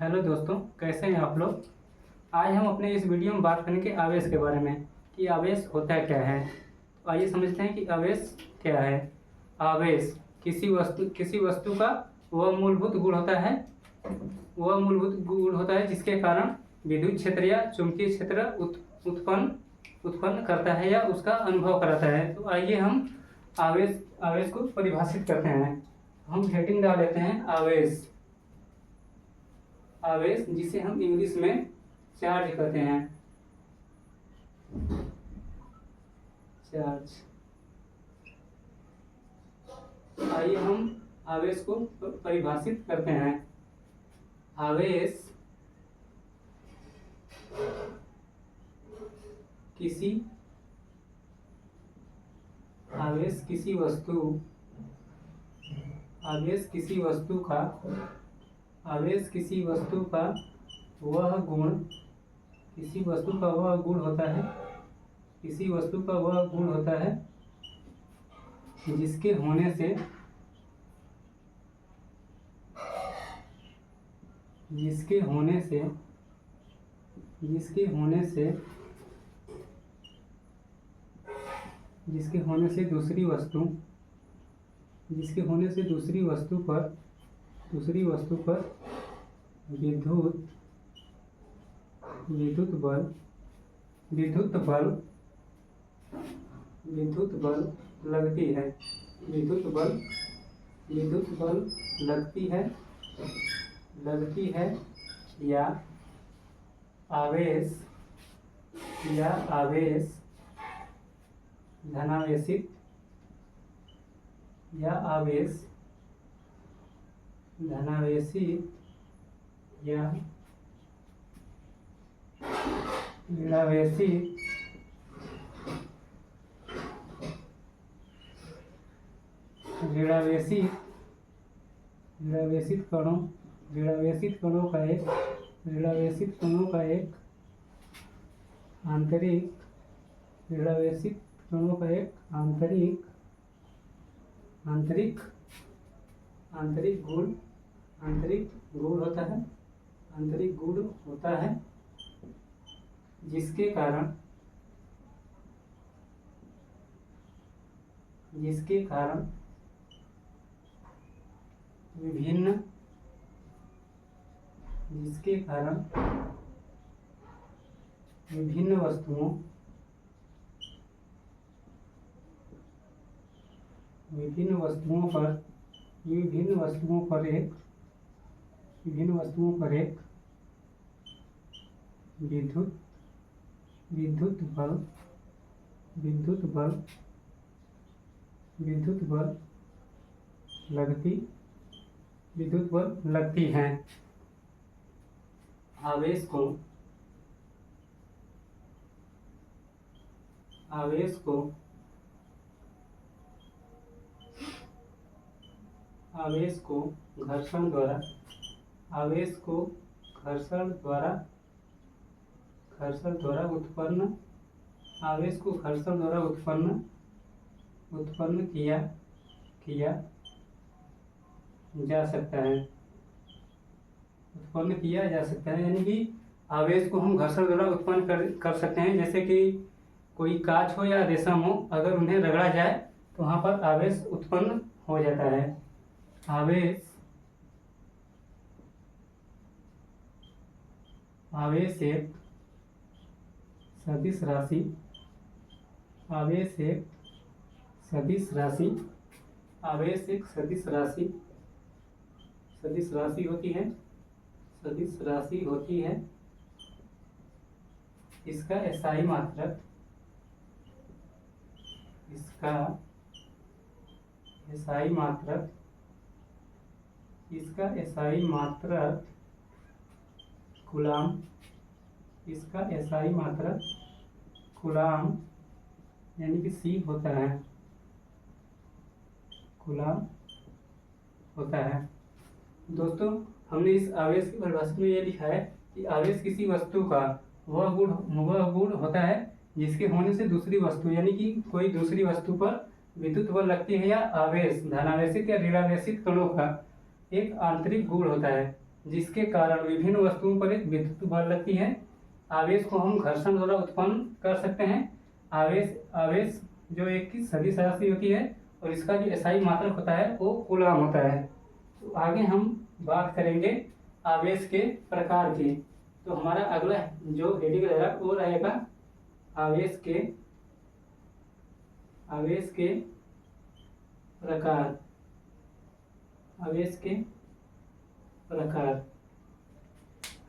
Hello दोस्तों, कैसे हैं आप लोग। आज हम अपने इस वीडियो में बात करेंगे आवेश के बारे में कि आवेश होता क्या है। तो आइए समझते हैं कि आवेश क्या है। आवेश किसी वस्तु का वह मूलभूत गुण होता है जिसके कारण विद्युत क्षेत्र या चुंबकीय क्षेत्र उत्पन्न करता है या उसका अनुभव कराता है। तो आइए हम आवेश को परिभाषित करते हैं। हम हेडिंग डाल लेते हैं आवेश, जिसे हम इंग्लिश में चार्ज कहते हैं। चार्ज। आइए हम आवेश को परिभाषित करते हैं। आवेश किसी वस्तु का वह गुण होता है जिसके होने से दूसरी वस्तु पर विद्युत बल लगती है या आवेश धनावेशित या ऋणावेशित कणों का एक आंतरिक गुण होता है जिसके कारण विभिन्न वस्तुओं पर एक विद्युत बल लगती हैं। आवेश को घर्षण द्वारा उत्पन्न किया जा सकता है। यानी कि आवेश को हम घर्षण द्वारा उत्पन्न कर सकते हैं। जैसे कि कोई कांच हो या रेशम हो, अगर उन्हें रगड़ा जाए तो वहां पर आवेश उत्पन्न हो जाता है। आवेश एक सदिश राशि होती है। इसका SI मात्रक कूलाम यानी कि C होता है। दोस्तों, हमने इस आवेश की परिभाषा में ये लिखा है कि आवेश किसी वस्तु का वह गुण होता है जिसके होने से दूसरी वस्तु यानी कि कोई दूसरी वस्तु पर विद्युत बल लगती है या आवेश धनावेशित या ऋणावेशित कणों का एक आंतरिक गुण होता है। जिसके कारण विभिन्न वस्तुओं पर एक विद्युत बल लगती है। आवेश को हम घर्षण द्वारा उत्पन्न कर सकते हैं। आवेश आवेश जो एक की सदिश राशि होती है और इसका जो एसआई मात्रक होता है वो कूलम होता है। तो आगे हम बात करेंगे आवेश के प्रकार की। तो हमारा अगला जो हेडिंग रहेगा वो रहेगा आवेश के प्रकार। आवेश के प्रकार।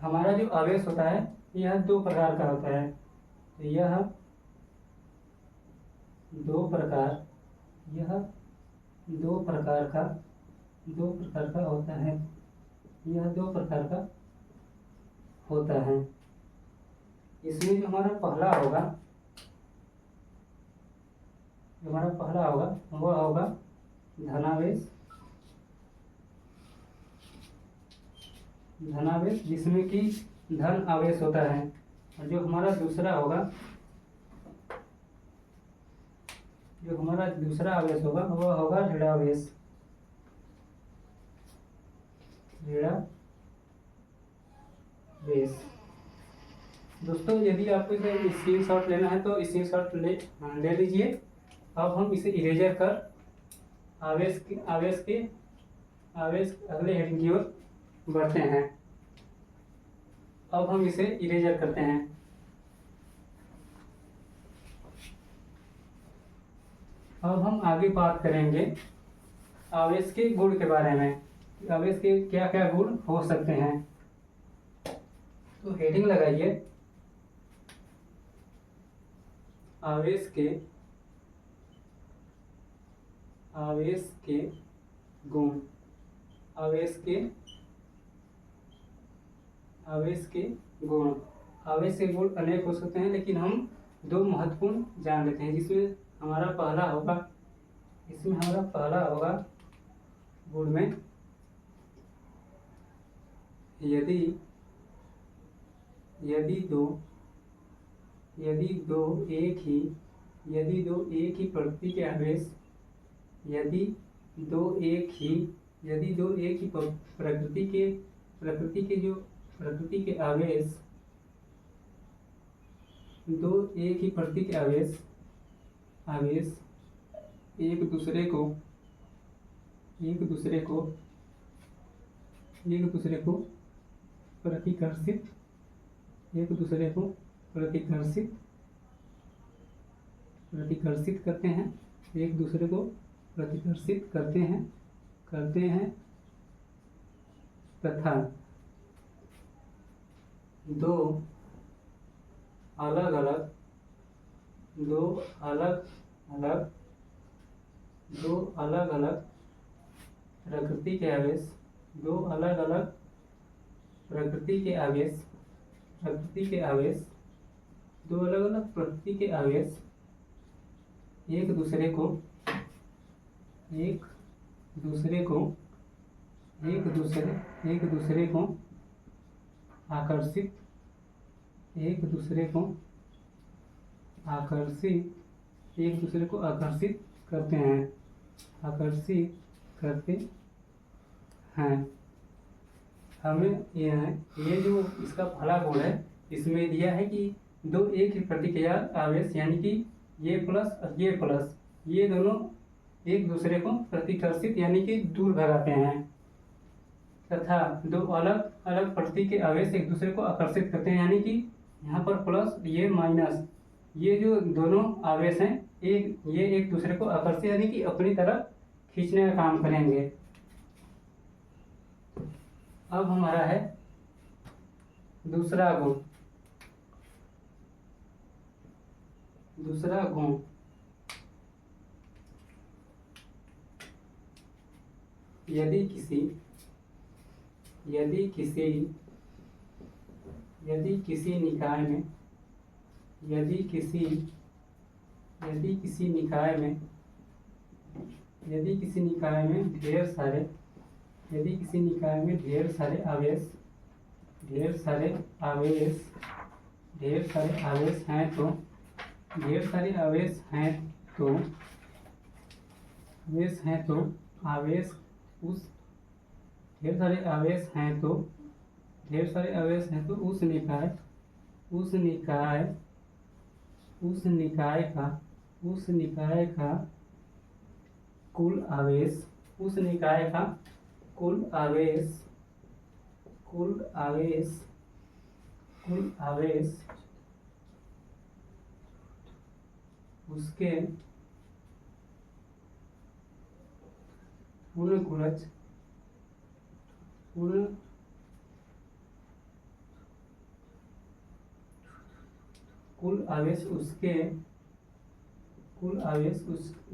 हमारा जो आवेश होता है यह दो प्रकार का होता है। तो यह दो प्रकार का होता है। यह दो प्रकार का होता है। इसमें जो हमारा पहला होगा वह होगा धनावेश, जिसमें कि धन आवेश होता है। और जो हमारा दूसरा आवेश होगा वह होगा ऋणावेश। दोस्तों यदि आपको इसे स्क्रीनशॉट लेना है तो स्क्रीनशॉट ले लीजिए। अब हम इसे इरेजर कर आवेश अगले हेडिंग की ओर बढ़ते हैं। अब हम इसे इरेजर करते हैं। अब हम आगे बात करेंगे आवेश के गुण के बारे में। आवेश के क्या क्या गुण हो सकते हैं। तो हेडिंग लगाइए आवेश के गुण। आवेश के गुण अनेक हो सकते हैं, लेकिन हम दो महत्वपूर्ण जान लेते हैं। जिसमें हमारा पहला होगा गुण में यदि दो एक ही प्रकृति के आवेश यदि दो एक ही प्रकृति के आवेश एक दूसरे को प्रतिकर्षित करते हैं। एक दूसरे को प्रतिकर्षित करते हैं तथा दो अलग अलग प्रकृति के आवेश एक दूसरे को आकर्षित करते हैं। हमें ये जो इसका पहला गुण है इसमें दिया है कि दो एक ही प्रतिक्रिया आवेश यानी कि ये प्लस और ये प्लस ये दोनों एक दूसरे को प्रतिकर्षित यानी कि दूर भगाते हैं तथा दो अलग अलग प्रकृति के आवेश एक दूसरे को आकर्षित करते हैं। यानी कि यहाँ पर प्लस ये माइनस ये जो दोनों आवेश हैं ये एक दूसरे को आकर्षित यानी कि अपनी तरफ खींचने का काम करेंगे। अब हमारा है दूसरा गुण यदि किसी निकाय में ढेर सारे आवेश हैं तो ढेर सारे आवेश हैं तो उस निकाय उस निकाय उस निकाय का उस निकाय का कुल आवेश उस निकाय का कुल आवेश कुल आवेश कुल आवेश उसके पूर्ण गुणज पूर्ण कुल आवेश उसके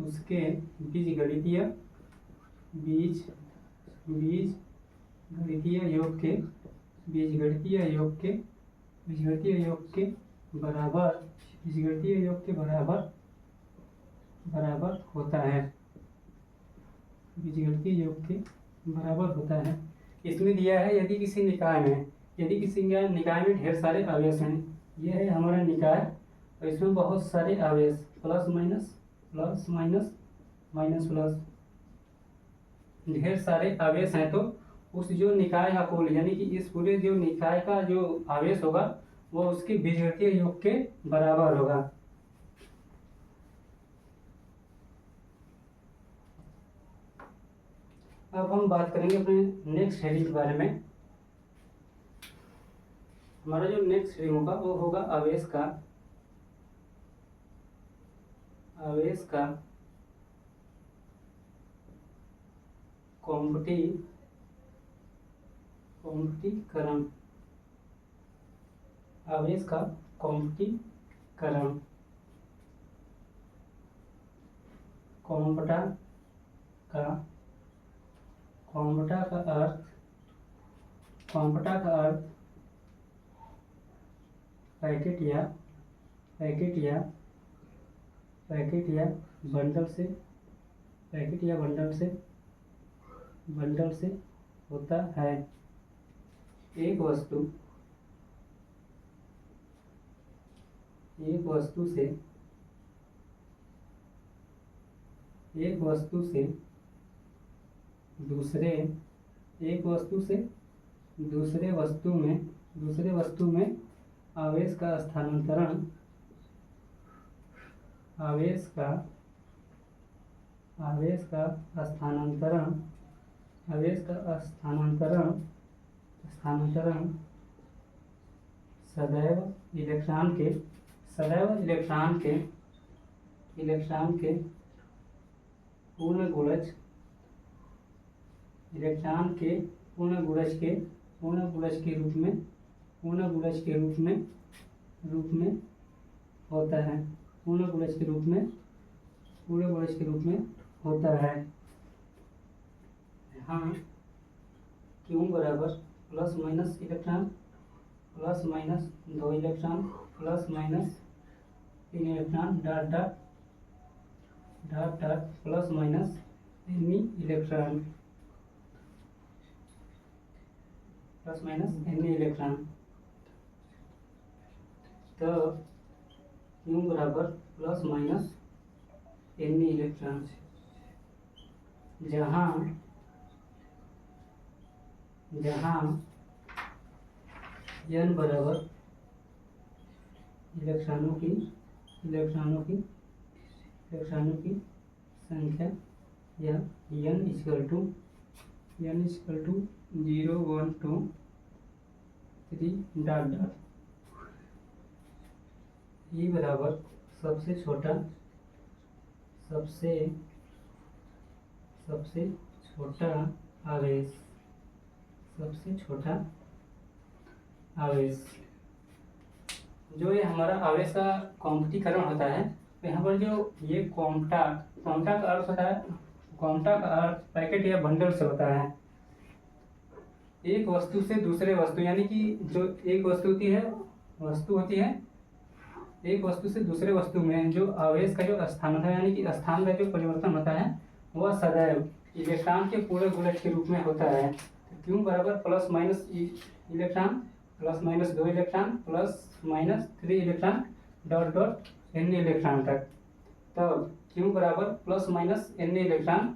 उसके बीजगणितीय बराबर होता है। बीजगणितीय योग के बराबर होता है। इसमें दिया है यदि किसी निकाय में ढेर सारे आवेश हैं। यह है हमारा निकाय और इसमें बहुत सारे आवेश प्लस माइनस माइनस प्लस ढेर सारे आवेश हैं तो उस जो निकाय का कुल यानी कि इस पूरे जो निकाय का जो आवेश होगा वो उसके बीजगणितीय योग के बराबर होगा। अब हम बात करेंगे अपने नेक्स्ट हेडिंग के बारे में। हमारा जो नेक्स्ट हेडिंग होगा वो होगा आवेश का कॉम्पटीकरण। आवेश का कॉम्पटीकरण। कॉम्पटा का अर्थ पैकेट या बंडल से होता है। एक वस्तु से दूसरे वस्तु में आवेश का स्थानांतरण सदैव इलेक्ट्रॉन के पूर्ण गुणज के रूप में होता है। पूर्ण गुणज के रूप में होता है। यहाँ क्यू बराबर plus minus electron plus minus 2 electron plus minus 3 electron dot dot plus minus N E electron तो क्यू बराबर प्लस माइनस एनी इलेक्ट्रॉन। जहाँ n बराबर इलेक्ट्रॉनों की संख्या या n equal to 0 1 2 3 dot dot. E बराबर सबसे छोटा आवेश। जो ये हमारा आवेश का कॉम्पटीकरण होता है तो यहाँ पर जो ये क्वांटा का अर्थ होता है, क्वांटा का अर्थ पैकेट या बंडल से होता है। एक वस्तु से दूसरे वस्तु यानी कि जो एक वस्तु होती है एक वस्तु से दूसरे वस्तु में जो आवेश का जो स्थान होता है यानी कि स्थान का जो परिवर्तन होता है वह सदैव इलेक्ट्रॉन के पूरे गुणज के रूप में होता है। क्यू बराबर plus minus electron plus minus 2 electron plus minus 3 electron dot dot n electron तक। तब क्यू बराबर प्लस माइनस n इलेक्ट्रॉन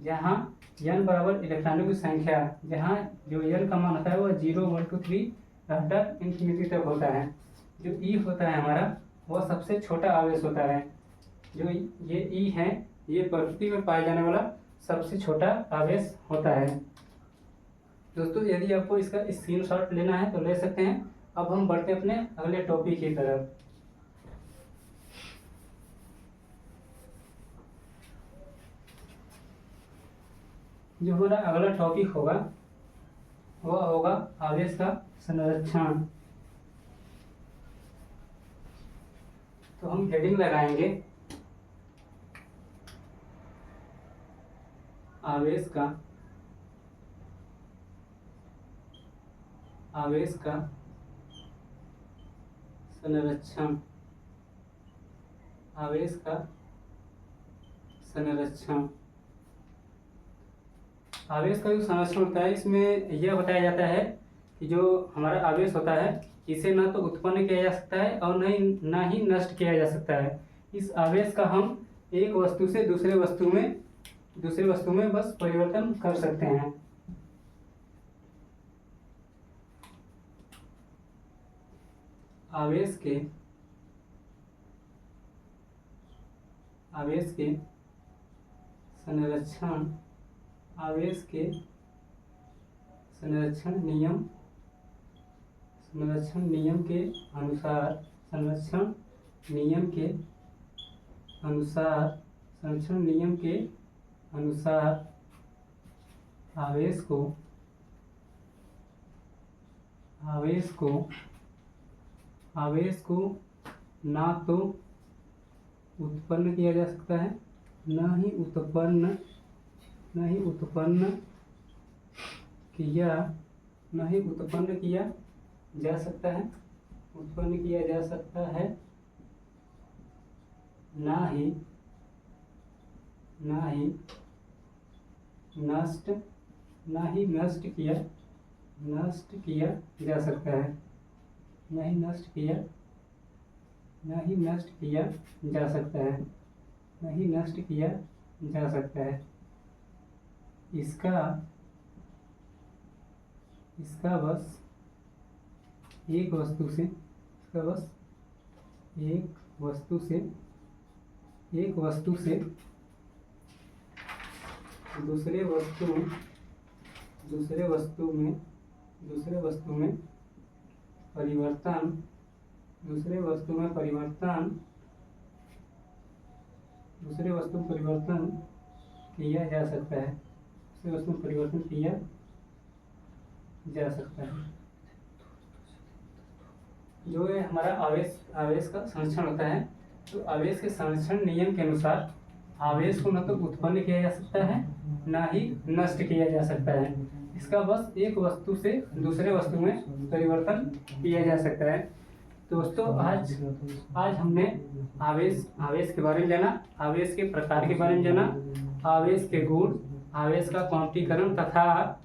जहाँ n बराबर इलेक्ट्रॉनों की संख्या, जहाँ जो n का मान होता है वो 0, 1, 2, 3 रहकर इन्फिनिटी तक होता है। जो E होता है हमारा वह सबसे छोटा आवेश होता है। जो ये E है ये प्रकृति में पाया जाने वाला सबसे छोटा आवेश होता है। दोस्तों यदि आपको इसका स्क्रीनशॉट लेना है तो ले सकते हैं। अब हम बढ़ते हैं अपने अगले टॉपिक की तरफ। जो हमारा अगला टॉपिक होगा वह होगा आवेश का संरक्षण। तो हम हेडिंग लगाएंगे आवेश का संरक्षण। आवेश का संरक्षण। आवेश का जो संरक्षण होता है इसमें यह बताया जाता है कि जो हमारा आवेश होता है इसे न तो उत्पन्न किया जा सकता है और न ही नष्ट किया जा सकता है। इस आवेश का हम एक वस्तु से दूसरे वस्तु में बस परिवर्तन कर सकते हैं। आवेश के संरक्षण। आवेश के संरक्षण नियम के अनुसार आवेश को ना तो उत्पन्न किया जा सकता है न ही उत्पन्न किया जा सकता है। ना ही नष्ट किया जा सकता है। इसका बस एक वस्तु से दूसरे वस्तु में परिवर्तन किया जा सकता है। जो ये हमारा आवेश का संरक्षण होता है, तो आवेश के संरक्षण नियम के अनुसार आवेश को न तो उत्पन्न किया जा सकता है न ही नष्ट किया जा सकता है। इसका बस एक वस्तु से दूसरे वस्तु में परिवर्तन किया जा सकता है। दोस्तों आज हमने आवेश के बारे में जाना, आवेश के प्रकार के बारे में जाना, आवेश के गुण, आवेश का क्वांटीकरण तथा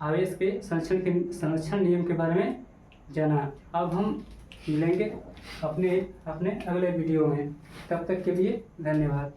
आवेश के संरक्षण नियम के बारे में जाना। अब हम मिलेंगे अपने अगले वीडियो में। तब तक के लिए धन्यवाद।